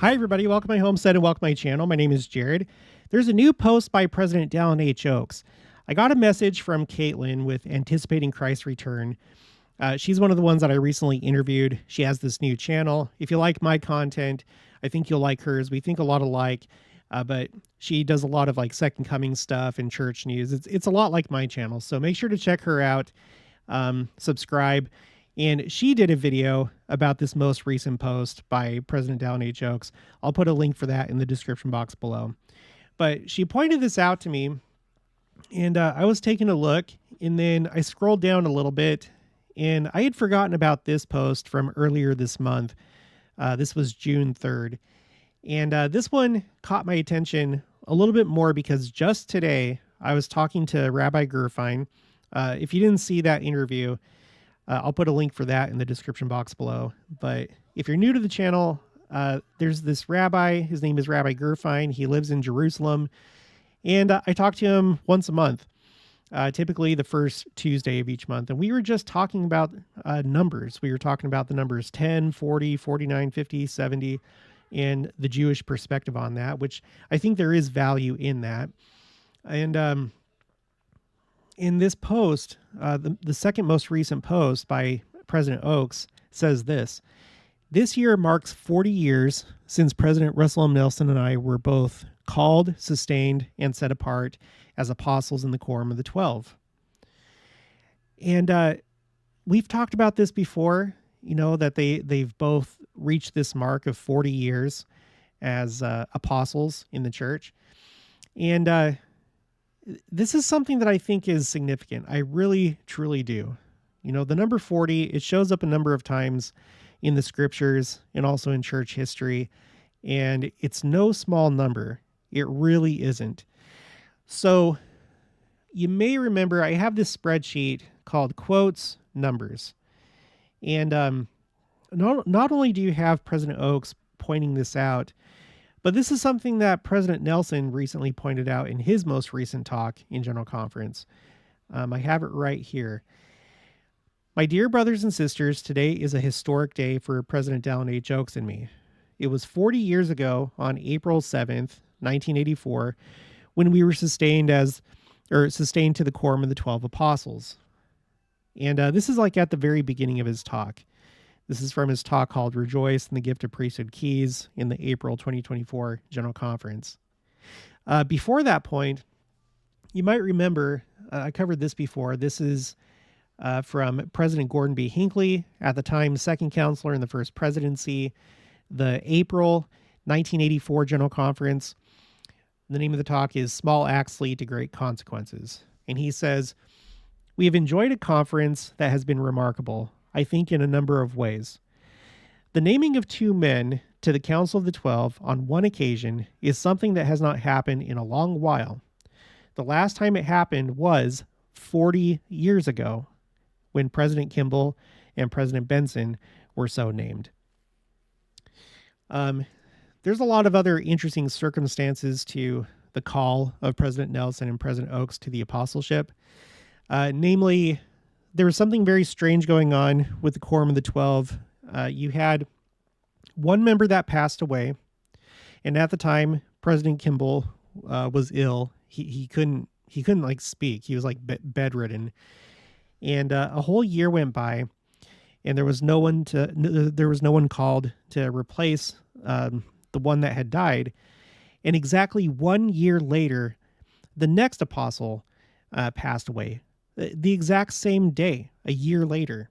Hi, everybody. Welcome to my homestead and welcome to my channel. My name is Jared. There's a new post by President Dallin H. Oaks. I got a message from Kaitlyn with Anticipating Christ's Return. She's one of the ones that I recently interviewed. She has this new channel. If you like my content, I think you'll like hers. We think a lot alike, but she does a lot of like Second Coming stuff and church news. It's a lot like my channel, so make sure to check her out, subscribe. And she did a video about this most recent post by President Dallin H. Oaks. I'll put a link for that in the description box below. But she pointed this out to me, and I was taking a look, and then I scrolled down a little bit, and I had forgotten about this post from earlier this month. This was June 3rd. And this one caught my attention a little bit more because just today I was talking to Rabbi Gerfine. If you didn't see that interview, I'll put a link for that in the description box below. But if you're new to the channel, there's this rabbi. His name is Rabbi Gerfine. He lives in Jerusalem. And I talk to him once a month, typically the first Tuesday of each month. And we were just talking about numbers. We were talking about the numbers 10, 40, 49, 50, 70, and the Jewish perspective on that, which I think there is value in that. And in this post, the second most recent post by President Oaks says this: "This year marks 40 years since President Russell M. Nelson and I were both called, sustained, and set apart as apostles in the Quorum of the 12. And we've talked about this before, that they've both reached this mark of 40 years as apostles in the church. And this is something that I think is significant. I really, truly do. The number 40, it shows up a number of times in the scriptures and also in church history. And it's no small number. It really isn't. So you may remember I have this spreadsheet called Quotes Numbers. And not only do you have President Oaks pointing this out, but this is something that President Nelson recently pointed out in his most recent talk in General Conference. I have it right here. "My dear brothers and sisters, today is a historic day for President Dallin H. Oaks and me. It was 40 years ago on April 7th, 1984, when we were sustained to the Quorum of the 12 Apostles." And this is like at the very beginning of his talk. This is from his talk called Rejoice in the Gift of Priesthood Keys in the April 2024 General Conference. Before that point, you might remember, I covered this before. This is from President Gordon B. Hinckley, at the time second counselor in the first presidency, the April 1984 General Conference. The name of the talk is Small Acts Lead to Great Consequences. And he says, "We have enjoyed a conference that has been remarkable, I think, in a number of ways. The naming of two men to the Council of the 12 on one occasion is something that has not happened in a long while. The last time it happened was 40 years ago, when President Kimball and President Benson were so named." There's a lot of other interesting circumstances to the call of President Nelson and President Oaks to the apostleship. Namely, there was something very strange going on with the Quorum of the 12. You had one member that passed away, and at the time, President Kimball was ill. He couldn't like speak. He was like bedridden, and a whole year went by, and there was no one called to replace the one that had died. And exactly 1 year later, the next apostle passed away. The exact same day, a year later.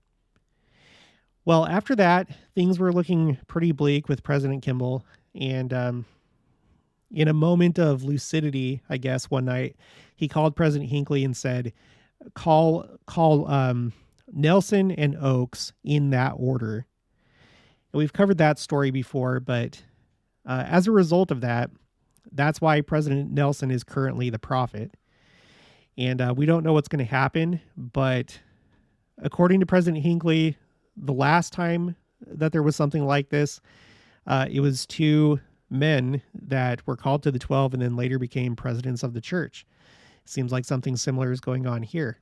Well, after that, things were looking pretty bleak with President Kimball. And in a moment of lucidity, I guess, one night, he called President Hinckley and said, call Nelson and Oaks in that order. And we've covered that story before, but as a result of that, that's why President Nelson is currently the prophet. And we don't know what's going to happen, but according to President Hinckley, the last time that there was something like this, it was two men that were called to the 12 and then later became presidents of the church. Seems like something similar is going on here.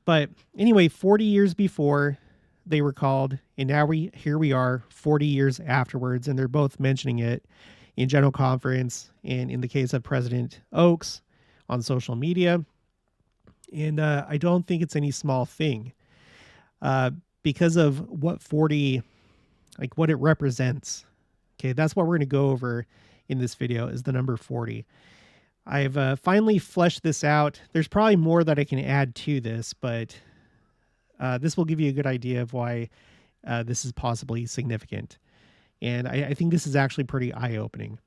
But anyway, 40 years before, they were called, and now here we are 40 years afterwards, and they're both mentioning it in General Conference and in the case of President Oaks on social media. And I don't think it's any small thing because of what 40, like what it represents. Okay, that's what we're going to go over in this video is the number 40. I've finally fleshed this out. There's probably more that I can add to this, but this will give you a good idea of why this is possibly significant. And I think this is actually pretty eye-opening.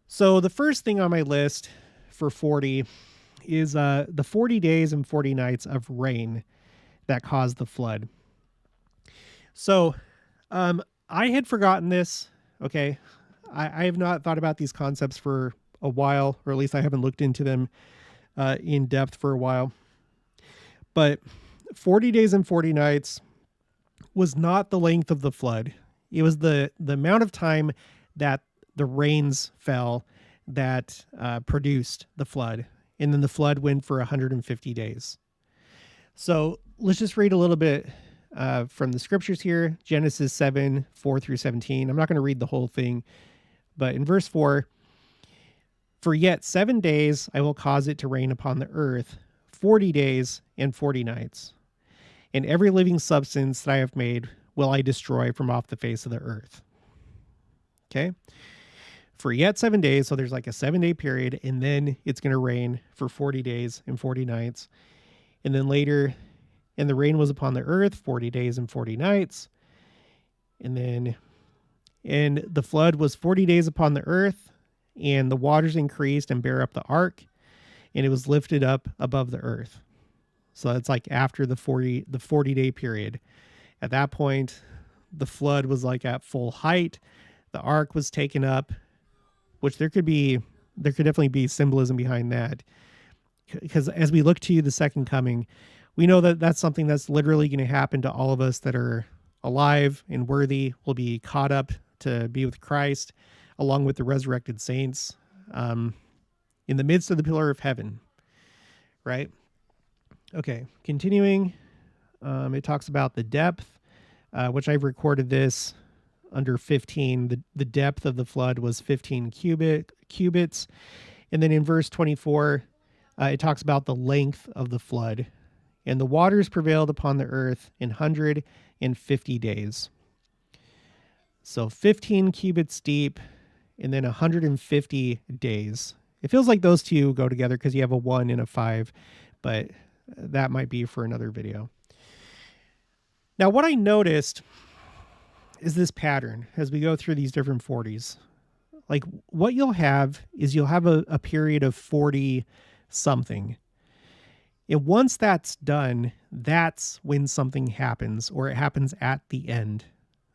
So the first thing on my list for 40 is the 40 days and 40 nights of rain that caused the flood. So I had forgotten this. Okay. I have not thought about these concepts for a while, or at least I haven't looked into them in depth for a while. But 40 days and 40 nights was not the length of the flood. It was the amount of time that the rains fell that produced the flood. And then the flood went for 150 days. So let's just read a little bit from the scriptures here. Genesis 7, 4 through 17. I'm not going to read the whole thing, but in verse 4, for yet 7 days I will cause it to rain upon the earth, 40 days and 40 nights. And every living substance that I have made will I destroy from off the face of the earth. Okay. For yet 7 days, so there's like a 7-day period, and then it's going to rain for 40 days and 40 nights. And then later, and the rain was upon the earth 40 days and 40 nights. And the flood was 40 days upon the earth, and the waters increased and bare up the ark, and it was lifted up above the earth. So it's like after the 40-day period. At that point, the flood was like at full height. The ark was taken up, which there could definitely be symbolism behind that. Because as we look to the second coming, we know that that's something that's literally going to happen to all of us that are alive and worthy. Will be caught up to be with Christ, along with the resurrected saints, in the midst of the pillar of heaven, right? Okay, continuing, it talks about the depth, which I've recorded this under 15. The depth of the flood was 15 cubits. And then in verse 24, it talks about the length of the flood. And the waters prevailed upon the earth in 150 days. So 15 cubits deep and then 150 days. It feels like those two go together because you have a 1 and a 5, but that might be for another video. Now, what I noticed is this pattern as we go through these different 40s. Like what you'll have is you'll have a period of 40 something. And once that's done, that's when something happens, or it happens at the end.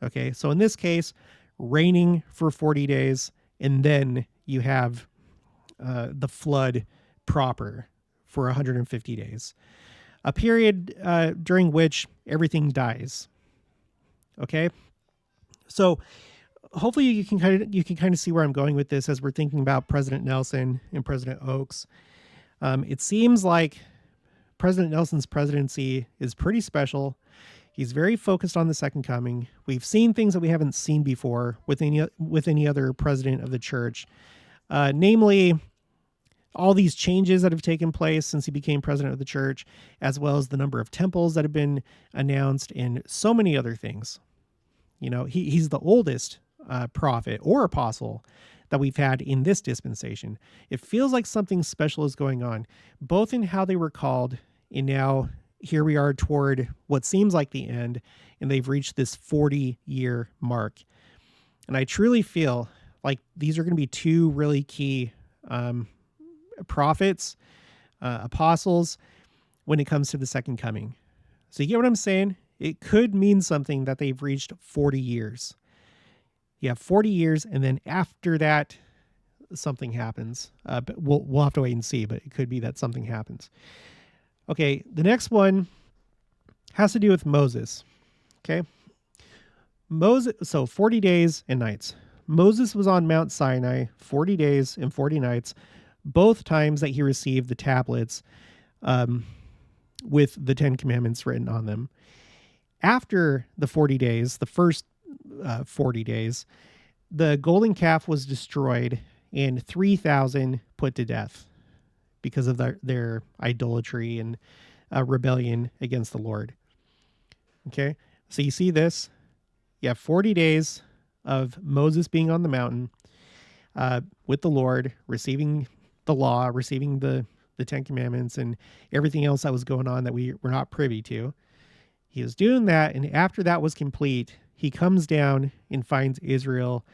Okay. So in this case, raining for 40 days, and then you have the flood proper for 150 days, a period during which everything dies. Okay. So hopefully you can kind of see where I'm going with this as we're thinking about President Nelson and President Oaks. It seems like President Nelson's presidency is pretty special. He's very focused on the second coming. We've seen things that we haven't seen before with any other president of the church, namely all these changes that have taken place since he became president of the church, as well as the number of temples that have been announced and so many other things. You know, he's the oldest prophet or apostle that we've had in this dispensation. It feels like something special is going on, both in how they were called, and now here we are toward what seems like the end, and they've reached this 40-year mark. And I truly feel like these are going to be two really key prophets, apostles, when it comes to the second coming. So you get what I'm saying? It could mean something that they've reached 40 years. You have 40 years, and then after that, something happens. But we'll have to wait and see, but it could be that something happens. Okay, the next one has to do with Moses. Okay. Moses, so 40 days and nights. Moses was on Mount Sinai 40 days and 40 nights, both times that he received the tablets with the 10 Commandments written on them. After the 40 days, the first 40 days, the golden calf was destroyed and 3,000 put to death because of their idolatry and rebellion against the Lord. Okay, so you see this. You have 40 days of Moses being on the mountain with the Lord, receiving the law, receiving the Ten Commandments and everything else that was going on that we were not privy to. He was doing that, and after that was complete, he comes down and finds Israel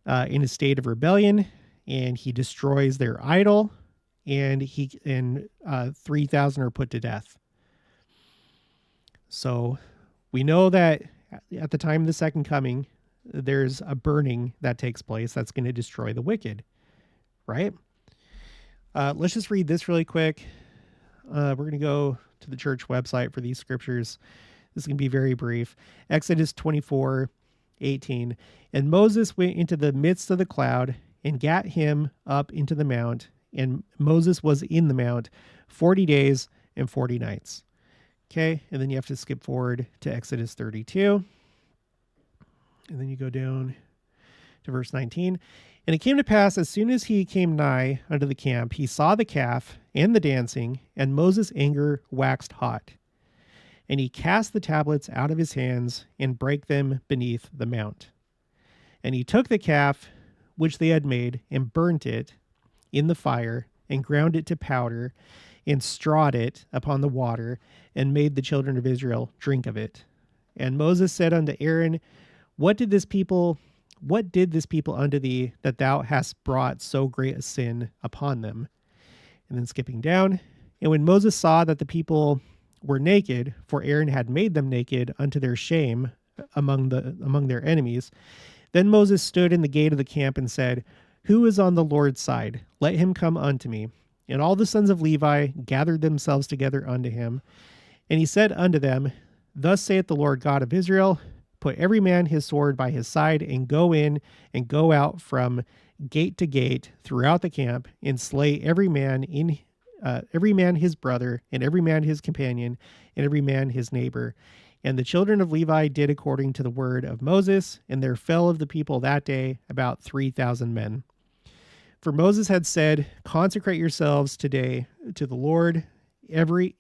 in a state of rebellion, and he destroys their idol, and 3,000 are put to death. So we know that at the time of the second coming, there's a burning that takes place that's going to destroy the wicked, right? Let's just read this really quick. We're going to go to the church website for these scriptures. This is going to be very brief. Exodus 24:18. And Moses went into the midst of the cloud and gat him up into the mount. And Moses was in the mount 40 days and 40 nights. Okay, and then you have to skip forward to Exodus 32. And then you go down to verse 19. And it came to pass, as soon as he came nigh unto the camp, he saw the calf and the dancing, and Moses' anger waxed hot. And he cast the tablets out of his hands and brake them beneath the mount. And he took the calf which they had made and burnt it in the fire and ground it to powder and strawed it upon the water and made the children of Israel drink of it. And Moses said unto Aaron, What did this people unto thee, that thou hast brought so great a sin upon them? And then skipping down. And when Moses saw that the people were naked, for Aaron had made them naked unto their shame among their enemies, then Moses stood in the gate of the camp and said, Who is on the Lord's side? Let him come unto me. And all the sons of Levi gathered themselves together unto him. And he said unto them, Thus saith the Lord God of Israel, Put every man his sword by his side, and go in and go out from gate to gate throughout the camp, and slay every man his brother, and every man his companion, and every man his neighbor. And the children of Levi did according to the word of Moses, and there fell of the people that day about 3,000 men. For Moses had said, Consecrate yourselves today to the Lord,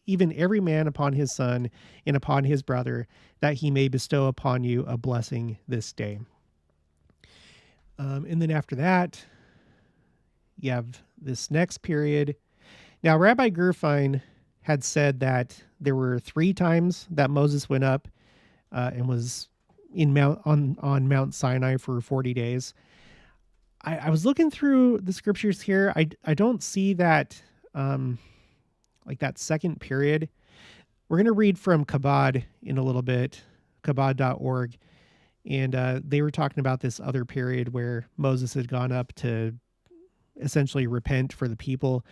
even every man upon his son and upon his brother, that he may bestow upon you a blessing this day. And then after that, you have this next period. Now, Rabbi Gerfine had said that there were 3 times that Moses went up and was on Mount Sinai for 40 days. I was looking through the scriptures here. I don't see that like that second period. We're going to read from Chabad in a little bit, chabad.org. And they were talking about this other period where Moses had gone up to essentially repent for the people.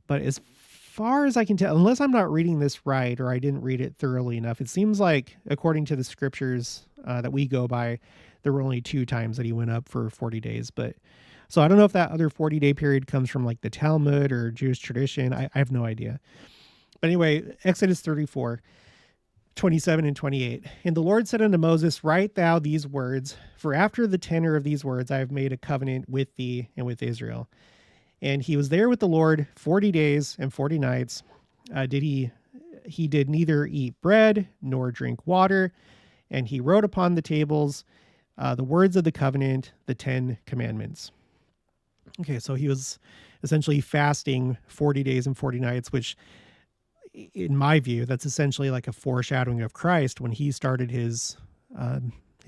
But as far as I can tell, unless I'm not reading this right or I didn't read it thoroughly enough, it seems like, according to the scriptures that we go by, there were only 2 times that he went up for 40 days. But so I don't know if that other 40-day period comes from like the Talmud or Jewish tradition. I have no idea. But anyway, Exodus 34. 27 and 28. And the Lord said unto Moses, Write thou these words, for after the tenor of these words I have made a covenant with thee and with Israel. And he was there with the Lord 40 days and 40 nights. He did neither eat bread nor drink water. And he wrote upon the tables the words of the covenant, the 10 commandments. Okay, so he was essentially fasting 40 days and 40 nights, which, in my view, that's essentially like a foreshadowing of Christ when he started his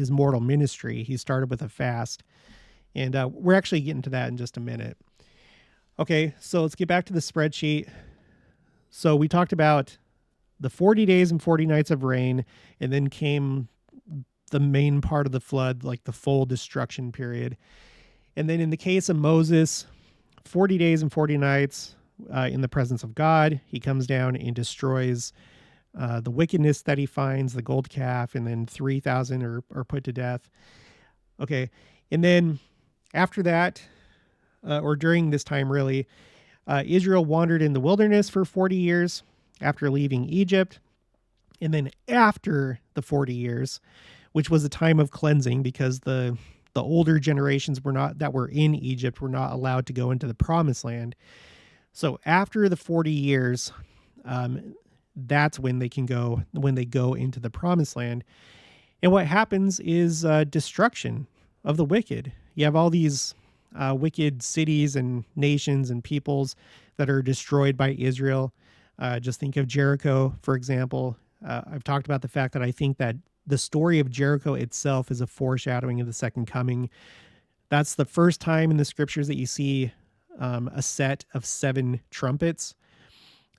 mortal ministry. He started with a fast, and we're actually getting to that in just a minute. Okay, so let's get back to the spreadsheet. So we talked about the 40 days and 40 nights of rain, and then came the main part of the flood, like the full destruction period. And then in the case of Moses, 40 days and 40 nights, in the presence of God, he comes down and destroys the wickedness that he finds, the gold calf, and then 3,000 are put to death. Okay, and then after that, or during this time really, Israel wandered in the wilderness for 40 years after leaving Egypt. And then after the 40 years, which was a time of cleansing because the older generations that were in Egypt were not allowed to go into the promised land. So after the 40 years, that's when they go into the promised land. And what happens is destruction of the wicked. You have all these wicked cities and nations and peoples that are destroyed by Israel. Just think of Jericho, for example. I've talked about the fact that I think that the story of Jericho itself is a foreshadowing of the second coming. That's the first time in the scriptures that you see a set of 7 trumpets,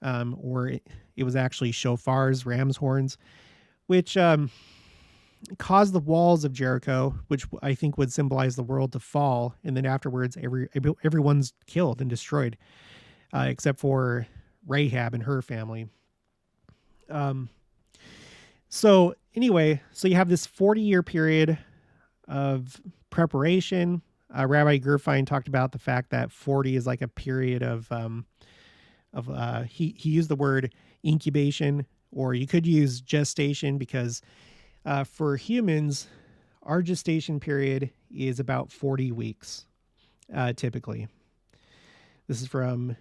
or it was actually shofars, ram's horns, which caused the walls of Jericho, which I think would symbolize the world, to fall. And then afterwards, everyone's killed and destroyed, except for Rahab and her family. So anyway, so you have this 40-year period of preparation. Rabbi Gerfein talked about the fact that 40 is like a period of he used the word incubation, or you could use gestation, because for humans, our gestation period is about 40 weeks, typically. This is from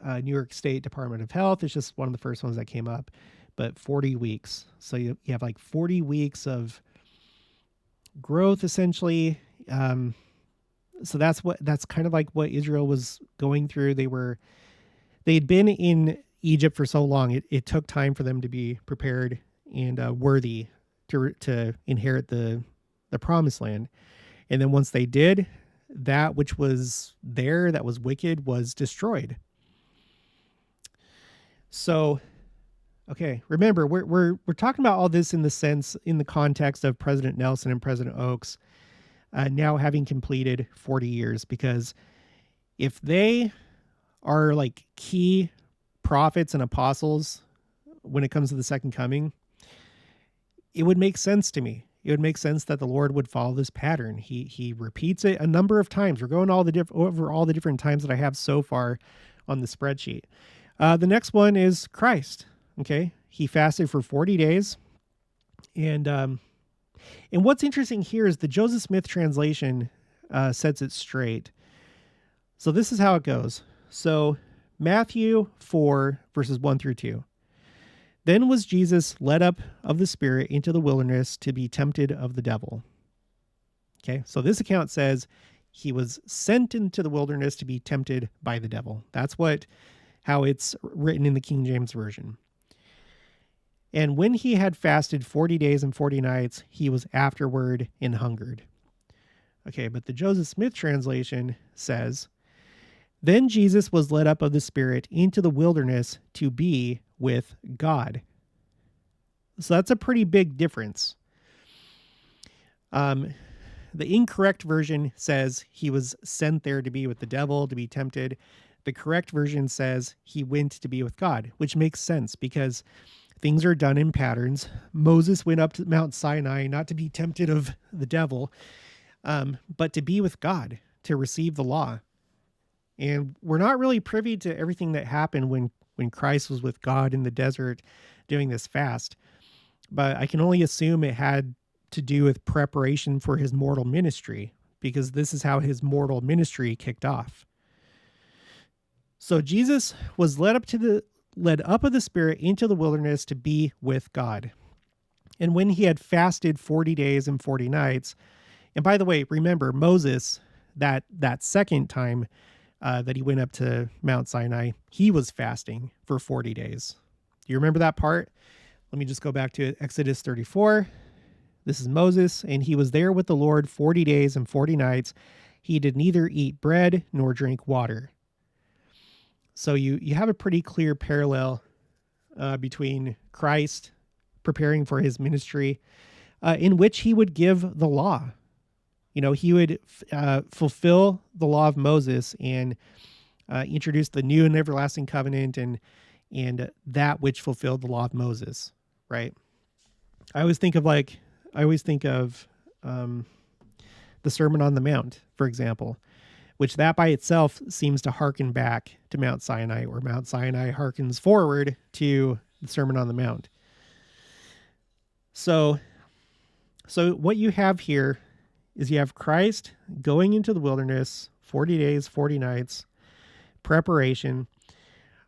New York State Department of Health. It's just one of the first ones that came up, but 40 weeks. So you have like 40 weeks of growth, essentially. So that's kind of like what Israel was going through. They'd been in Egypt for so long. It took time for them to be prepared and worthy to inherit the promised land. And then once they did, that which was there that was wicked was destroyed. So, okay, remember, we're talking about all this in the context of President Nelson and President Oaks now having completed 40 years, because if they are like key prophets and apostles when it comes to the second coming, it would make sense to me. It would make sense that the Lord would follow this pattern. He repeats it a number of times. We're going over all the different times that I have so far on the spreadsheet. The next one is Christ. Okay, he fasted for 40 days, and what's interesting here is the Joseph Smith translation sets it straight. So this is how it goes. So Matthew 4 verses 1 through 2. Then was Jesus led up of the Spirit into the wilderness to be tempted of the devil. Okay, so this account says he was sent into the wilderness to be tempted by the devil. That's how it's written in the King James Version. And when he had fasted 40 days and 40 nights, he was afterward and hungered. Okay, but the Joseph Smith translation says, then Jesus was led up of the Spirit into the wilderness to be with God. So that's a pretty big difference. The incorrect version says he was sent there to be with the devil, to be tempted. The correct version says he went to be with God, which makes sense because things are done in patterns. Moses went up to Mount Sinai not to be tempted of the devil, but to be with God, to receive the law. And we're not really privy to everything that happened when Christ was with God in the desert doing this fast. But I can only assume it had to do with preparation for his mortal ministry, because this is how his mortal ministry kicked off. So Jesus was led up of the Spirit into the wilderness to be with God. And when he had fasted 40 days and 40 nights, and by the way, remember Moses, that second time that he went up to Mount Sinai, he was fasting for 40 days. Do you remember that part? Let me just go back to Exodus 34. This is Moses, and he was there with the Lord 40 days and 40 nights. He did neither eat bread nor drink water. So you have a pretty clear parallel between Christ preparing for his ministry, in which he would give the law. You know, he would fulfill the law of Moses and introduce the new and everlasting covenant and that which fulfilled the law of Moses, right? I always think of the Sermon on the Mount, for example, which that by itself seems to hearken back to Mount Sinai, or Mount Sinai harkens forward to the Sermon on the Mount. So what you have here is you have Christ going into the wilderness, 40 days, 40 nights, preparation.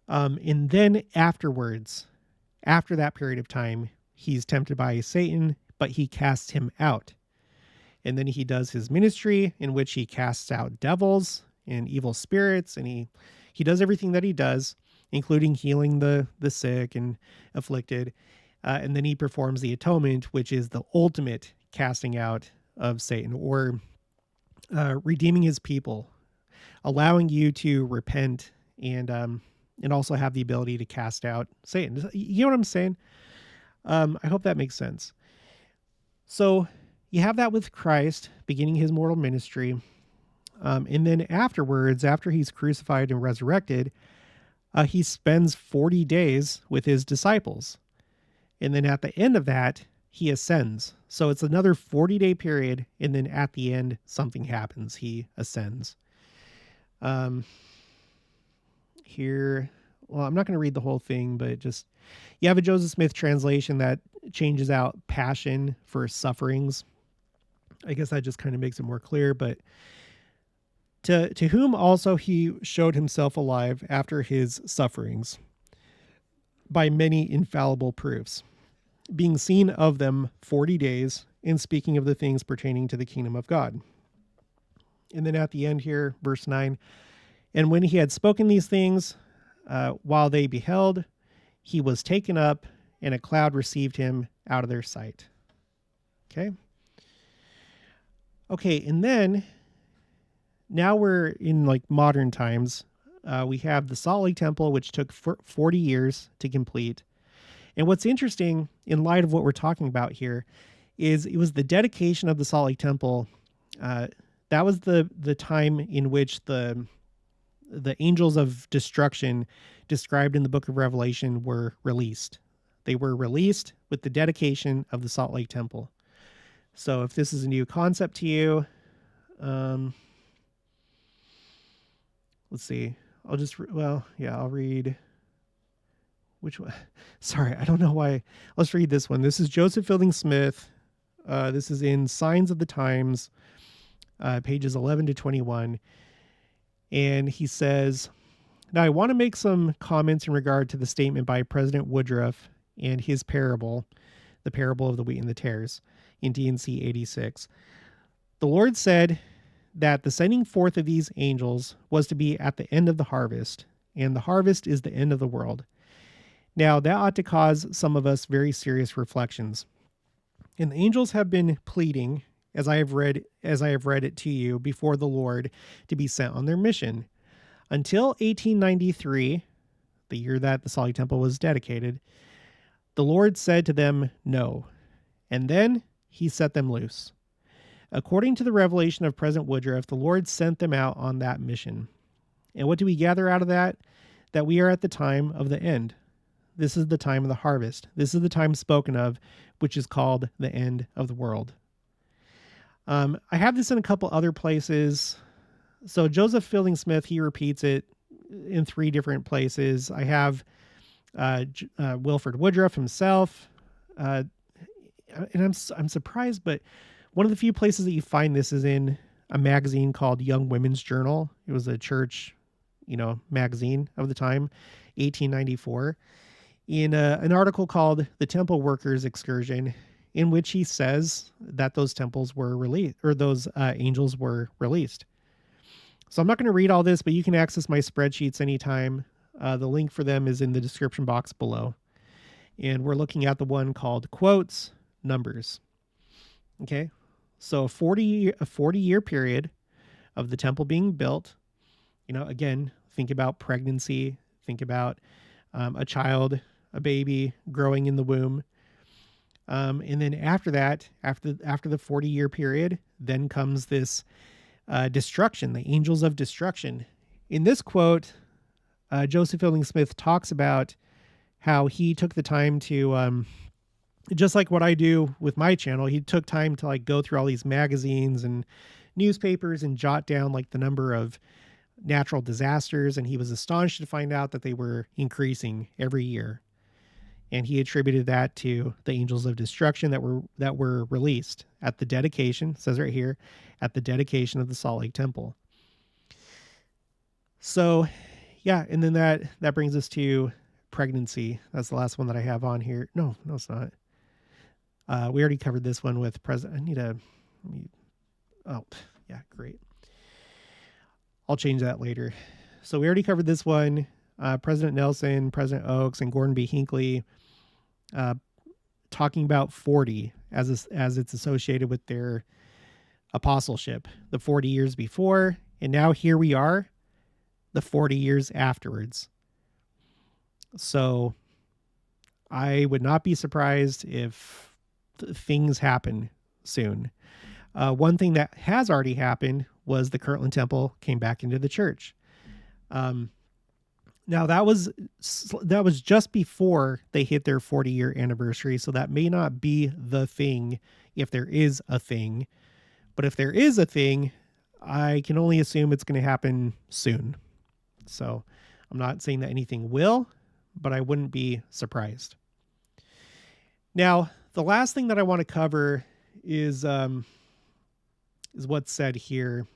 And then afterwards, after that period of time, he's tempted by Satan, but he casts him out. And then he does his ministry in which he casts out devils and evil spirits. And he does everything that he does, including healing the sick and afflicted. And then he performs the atonement, which is the ultimate casting out of Satan, or redeeming his people, allowing you to repent and also have the ability to cast out Satan. You know what I'm saying? I hope that makes sense. So you have that with Christ beginning his mortal ministry. And then afterwards, after he's crucified and resurrected, he spends 40 days with his disciples. And then at the end of that, he ascends. So it's another 40-day period. And then at the end, something happens. He ascends. Here, well, I'm not going to read the whole thing, but just, you have a Joseph Smith translation that changes out passion for sufferings. I guess that just kind of makes it more clear, but to whom also he showed himself alive after his sufferings by many infallible proofs, being seen of them 40 days and speaking of the things pertaining to the kingdom of God. And then at the end here, verse 9, and when he had spoken these things, while they beheld, he was taken up, and a cloud received him out of their sight. Okay, and then now we're in like modern times. We have the Salt Lake Temple, which took 40 years to complete. And what's interesting in light of what we're talking about here is it was the dedication of the Salt Lake Temple. That was the time in which the angels of destruction described in the book of Revelation were released. They were released with the dedication of the Salt Lake Temple. So if this is a new concept to you, let's see. I'll read. Which one? Sorry, I don't know why. Let's read this one. This is Joseph Fielding Smith. This is in Signs of the Times, pages 11 to 21. And he says, now I want to make some comments in regard to the statement by President Woodruff and his parable, the parable of the wheat and the tares, in D&C 86. The Lord said that the sending forth of these angels was to be at the end of the harvest, and the harvest is the end of the world. Now, that ought to cause some of us very serious reflections. And the angels have been pleading, as I have read it to you, before the Lord to be sent on their mission. Until 1893, the year that the Salt Lake Temple was dedicated, the Lord said to them, no. And then he set them loose. According to the revelation of President Woodruff, the Lord sent them out on that mission. And what do we gather out of that? That we are at the time of the end. This is the time of the harvest. This is the time spoken of, which is called the end of the world. I have this in a couple other places. So Joseph Fielding Smith, he repeats it in 3 different places. I have Wilford Woodruff himself. And I'm surprised, but one of the few places that you find this is in a magazine called Young Women's Journal. It was a church, magazine of the time, 1894. In an article called The Temple Workers Excursion, in which he says that those temples were released, or those angels were released. So I'm not going to read all this, but you can access my spreadsheets anytime. The link for them is in the description box below. And we're looking at the one called Quotes, Numbers. Okay, so a 40-year period of the temple being built. Again, think about pregnancy, think about a child, a baby growing in the womb. And then after that, after the 40-year period, then comes this destruction, the angels of destruction. In this quote, Joseph Fielding Smith talks about how he took the time to, just like what I do with my channel, he took time to go through all these magazines and newspapers and jot down the number of natural disasters. And he was astonished to find out that they were increasing every year. And he attributed that to the angels of destruction that were released at the dedication, it says right here, at the dedication of the Salt Lake Temple. So, yeah, and then that brings us to pregnancy. That's the last one that I have on here. No, it's not. We already covered this one with President. Oh, yeah, great. I'll change that later. So we already covered this one. President Nelson, President Oaks, and Gordon B. Hinckley talking about 40 as it's associated with their apostleship, the 40 years before, and now here we are, the 40 years afterwards. So I would not be surprised if things happen soon. One thing that has already happened was the Kirtland Temple came back into the church. Now that was just before they hit their 40-year anniversary, so that may not be the thing if there is a thing. But if there is a thing, I can only assume it's going to happen soon. So I'm not saying that anything will, but I wouldn't be surprised. Now, the last thing that I want to cover is what's said here.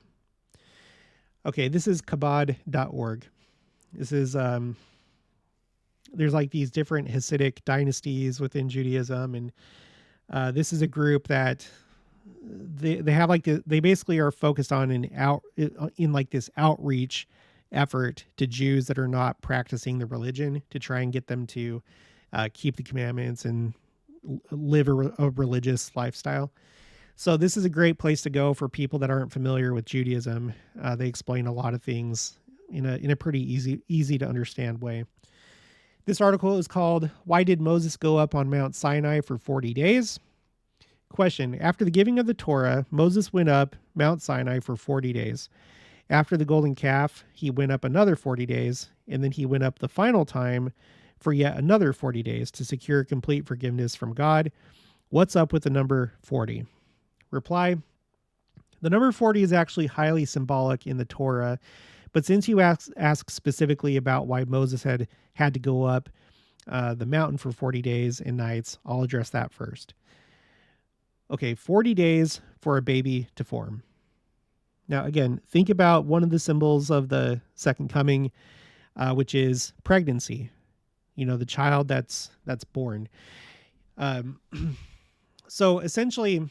Okay, this is kabod.org. This is, there's like these different Hasidic dynasties within Judaism. And this is a group that they have like, they basically are focused on in like this outreach effort to Jews that are not practicing the religion to try and get them to keep the commandments and live a religious lifestyle. So this is a great place to go for people that aren't familiar with Judaism. They explain a lot of things in a pretty easy to understand way. This article is called, "Why Did Moses Go Up on Mount Sinai for 40 Days? Question: After the giving of the Torah, Moses went up Mount Sinai for 40 days. After the golden calf, he went up another 40 days, and then he went up the final time for yet another 40 days to secure complete forgiveness from God. What's up with the number 40? Reply: the number 40 is actually highly symbolic in the Torah, but since you ask specifically about why Moses had to go up the mountain for 40 days and nights, I'll address that first. Okay, 40 days for a baby to form. Now, again, think about one of the symbols of the second coming, which is pregnancy. You know, the child that's born. So essentially,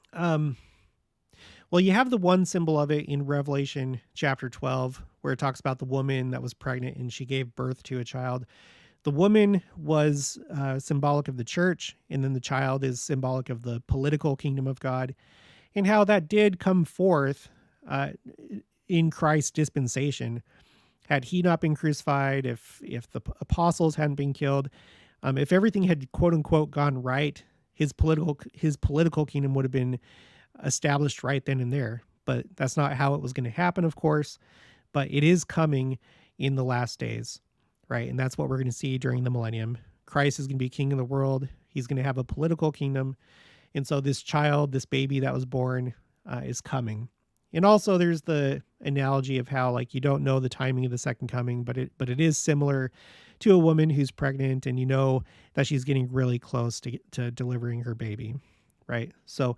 well, you have the one symbol of it in Revelation chapter 12, where it talks about the woman that was pregnant and she gave birth to a child. The woman was symbolic of the church, and then the child is symbolic of the political kingdom of God, and how that did come forth in Christ's dispensation. Had he not been crucified, if the apostles hadn't been killed, if everything had quote unquote gone right, his political kingdom would have been established right then and there. But that's not how it was going to happen, of course. But it is coming in the last days, right? And that's what we're going to see during the millennium. Christ is going to be king of the world. He's going to have a political kingdom. And so this child, this baby that was born, is coming. And also there's the analogy of how, like, you don't know the timing of the second coming, but it is similar to a woman who's pregnant and you know that she's getting really close to delivering her baby, right? So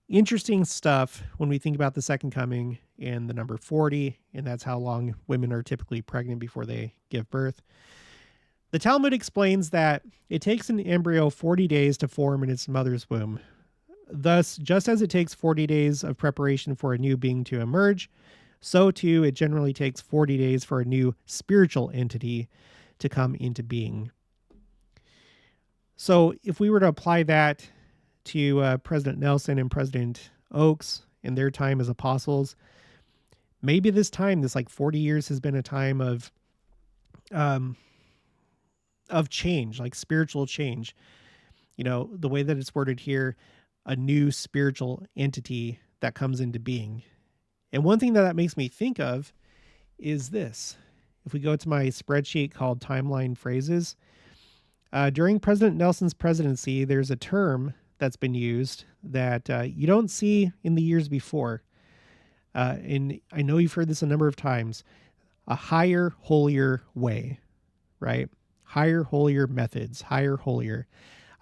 interesting stuff when we think about the second coming and the number 40, and that's how long women are typically pregnant before they give birth. The Talmud explains that it takes an embryo 40 days to form in its mother's womb. Thus, just as it takes 40 days of preparation for a new being to emerge, so too it generally takes 40 days for a new spiritual entity to come into being. So if we were to apply that to President Nelson and President Oaks in their time as apostles, maybe this time, this like 40 years, has been a time of change, like spiritual change. You know, the way that it's worded here, a new spiritual entity that comes into being. And one thing that makes me think of is this. If we go to my spreadsheet called Timeline Phrases, during President Nelson's presidency, there's a term that's been used that you don't see in the years before. And I know you've heard this a number of times: a higher, holier way, right? higher, holier methods, higher, holier.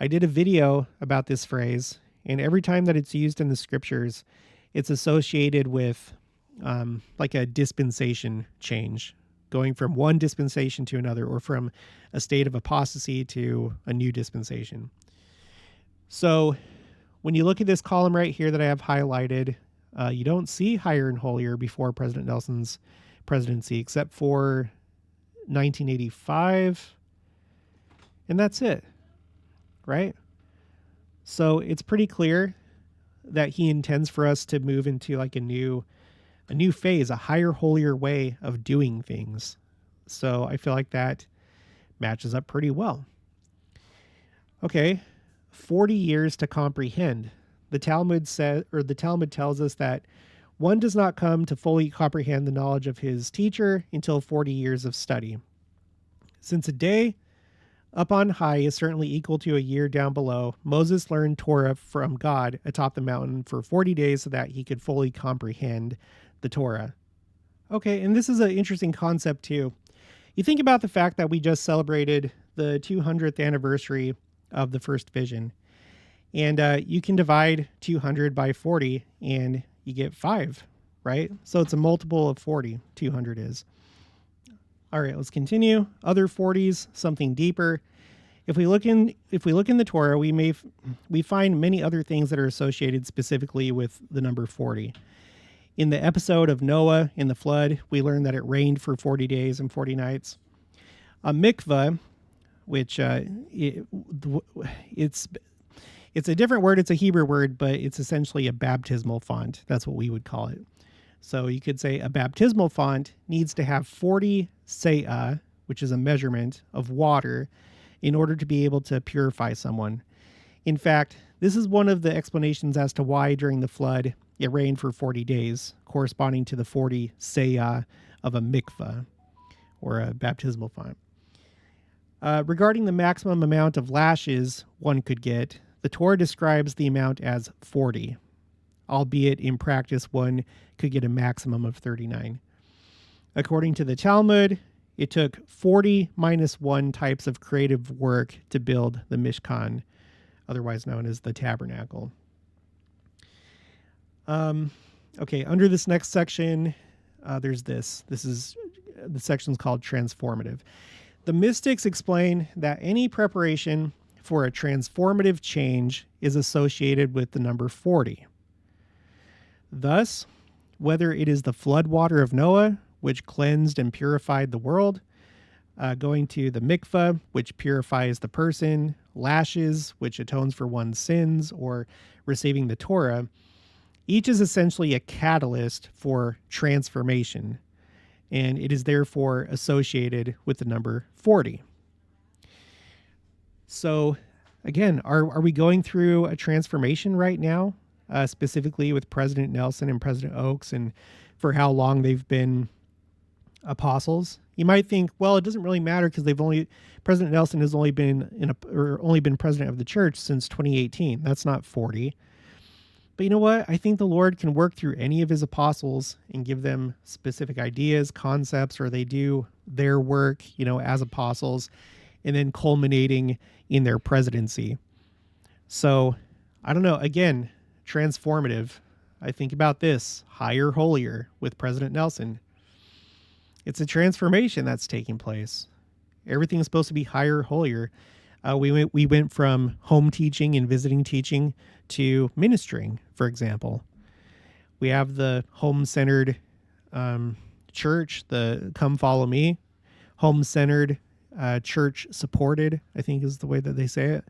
I did a video about this phrase, and every time that it's used in the scriptures, it's associated with like a dispensation change, going from one dispensation to another, or from a state of apostasy to a new dispensation. So when you look at this column right here that I have highlighted, you don't see higher and holier before President Nelson's presidency, except for 1985. And that's it, right? So it's pretty clear that he intends for us to move into like a new phase, a higher, holier way of doing things. So I feel like that matches up pretty well. Okay, 40 years to comprehend. The Talmud tells us that one does not come to fully comprehend the knowledge of his teacher until 40 years of study. Since a day up on high is certainly equal to a year down below, Moses learned Torah from God atop the mountain for 40 days so that he could fully comprehend the Torah. Okay, and this is an interesting concept too. You think about the fact that we just celebrated the 200th anniversary of the first vision. And you can divide 200 by 40 and you get 5, right? So it's a multiple of 40, 200 is. All right, let's continue. Other 40s, something deeper. If we look in the Torah, we find many other things that are associated specifically with the number 40. In the episode of Noah in the flood, we learn that it rained for 40 days and 40 nights. A mikvah, which it's a different word. It's a Hebrew word, but it's essentially a baptismal font. That's what we would call it. So you could say a baptismal font needs to have 40 se'ah, which is a measurement of water, in order to be able to purify someone. In fact, this is one of the explanations as to why during the flood it rained for 40 days, corresponding to the 40 se'ah of a mikvah, or a baptismal font. Regarding the maximum amount of lashes one could get, the Torah describes the amount as 40, albeit in practice one could get a maximum of 39. According to the Talmud, it took 40 minus 1 types of creative work to build the Mishkan, otherwise known as the tabernacle. Okay, under this next section, there's this. The section's called transformative. The mystics explain that any preparation for a transformative change is associated with the number 40. Thus, whether it is the flood water of Noah, which cleansed and purified the world, going to the mikvah, which purifies the person, lashes, which atones for one's sins, or receiving the Torah, each is essentially a catalyst for transformation, and it is therefore associated with the number 40. So, again, are we going through a transformation right now, specifically with President Nelson and President Oaks, and for how long they've been apostles? You might think, well, it doesn't really matter because President Nelson has only been president of the church since 2018. That's not 40. But you know what? I think the Lord can work through any of his apostles and give them specific ideas, concepts, or they do their work, as apostles, and then culminating in their presidency. So, I don't know. Again, transformative. I think about this, higher, holier with President Nelson. It's a transformation that's taking place. Everything's supposed to be higher, holier. We went from home teaching and visiting teaching to ministering, for example. We have the home-centered church, the Come Follow Me, home-centered church-supported, I think is the way that they say it,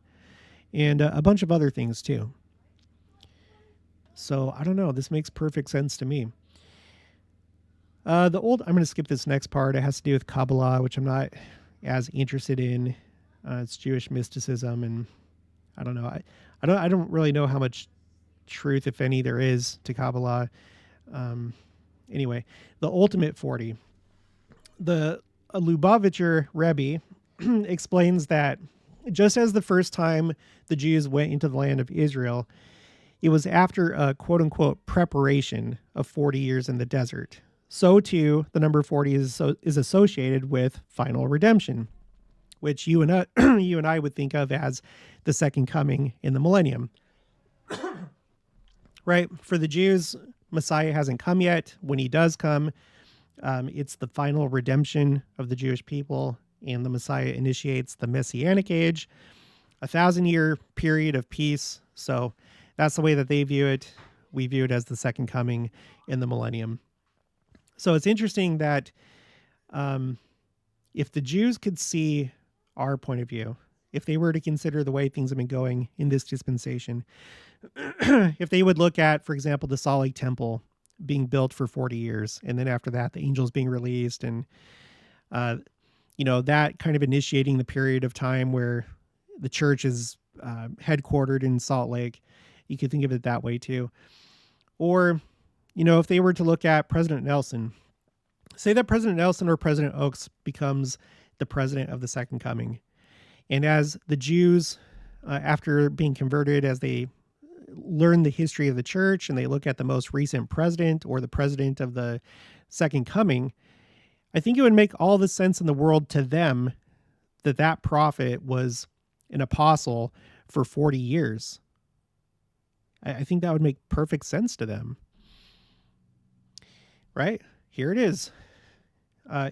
and a bunch of other things too. So I don't know. This makes perfect sense to me. I'm going to skip this next part. It has to do with Kabbalah, which I'm not as interested in. It's Jewish mysticism, and I don't know. I don't really know how much truth, if any, there is to Kabbalah. Anyway, the ultimate 40. The Lubavitcher Rabbi explains that just as the first time the Jews went into the land of Israel, it was after a quote-unquote preparation of 40 years in the desert. So too, the number 40 is associated with final redemption, which you and I would think of as the second coming in the millennium. Right? For the Jews, Messiah hasn't come yet. When he does come, it's the final redemption of the Jewish people, and the Messiah initiates the messianic age, 1,000-year period of peace. So that's the way that they view it. We view it as the second coming in the millennium. So it's interesting that if the Jews could see our point of view, if they were to consider the way things have been going in this dispensation, if they would look at, for example, the Salt Lake Temple being built for 40 years, and then after that, the angels being released, and, that kind of initiating the period of time where the church is headquartered in Salt Lake, you could think of it that way too. Or, if they were to look at President Nelson, say that President Nelson or President Oaks becomes the president of the second coming. And as the Jews, after being converted, as they learn the history of the church and they look at the most recent president or the president of the second coming, I think it would make all the sense in the world to them that prophet was an apostle for 40 years. I think that would make perfect sense to them. Right? Here it is.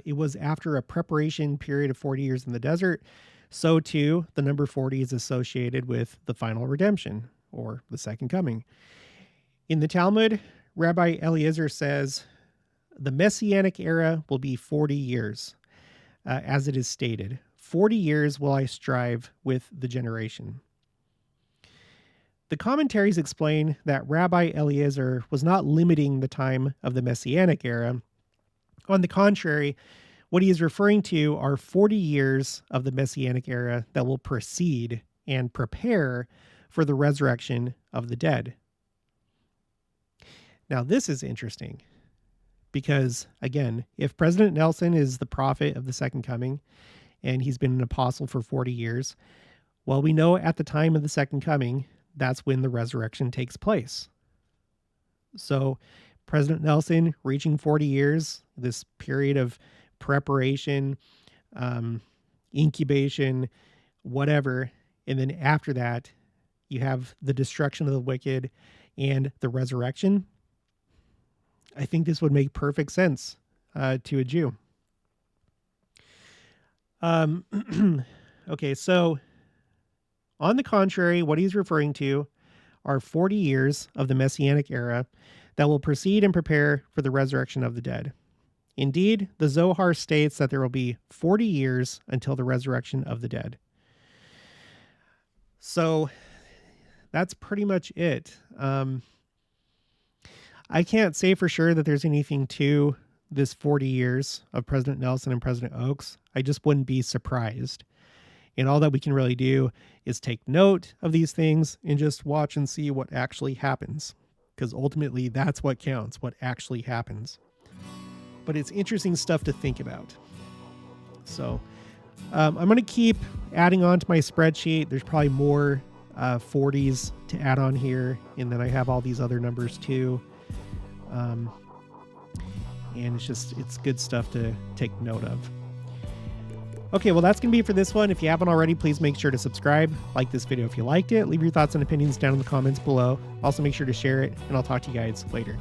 It was after a preparation period of 40 years in the desert. So too, the number 40 is associated with the final redemption, or the second coming. In the Talmud, Rabbi Eliezer says, the messianic era will be 40 years, as it is stated. 40 years will I strive with the generation. The commentaries explain that Rabbi Eliezer was not limiting the time of the messianic era. On the contrary, what he is referring to are 40 years of the messianic era that will precede and prepare for the resurrection of the dead. Now, this is interesting because, again, if President Nelson is the prophet of the second coming and he's been an apostle for 40 years, well, we know at the time of the second coming, that's when the resurrection takes place. So President Nelson reaching 40 years, this period of preparation, incubation, whatever, and then after that, you have the destruction of the wicked and the resurrection. I think this would make perfect sense to a Jew. Okay, so on the contrary, what he's referring to are 40 years of the messianic era that will precede and prepare for the resurrection of the dead. Indeed, the Zohar states that there will be 40 years until the resurrection of the dead. So that's pretty much it. I can't say for sure that there's anything to this 40 years of President Nelson and President Oaks. I just wouldn't be surprised. And all that we can really do is take note of these things and just watch and see what actually happens. Because ultimately, that's what counts, what actually happens. But it's interesting stuff to think about. So I'm going to keep adding on to my spreadsheet. There's probably more 40s to add on here. And then I have all these other numbers too. And it's good stuff to take note of. Okay, well, that's going to be it for this one. If you haven't already, please make sure to subscribe, like this video if you liked it, leave your thoughts and opinions down in the comments below. Also, make sure to share it, and I'll talk to you guys later.